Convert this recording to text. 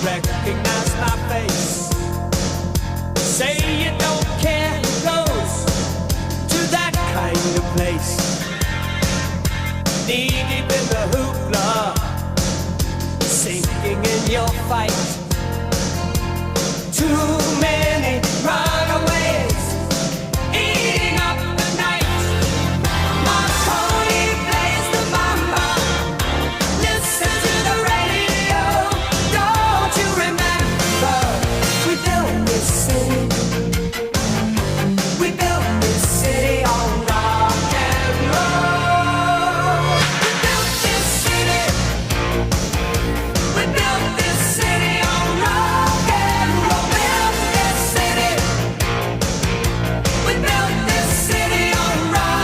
recognize my face. Say you don't care who goes to that kind of place. Knee deep in the hoopla, sinking in your fight.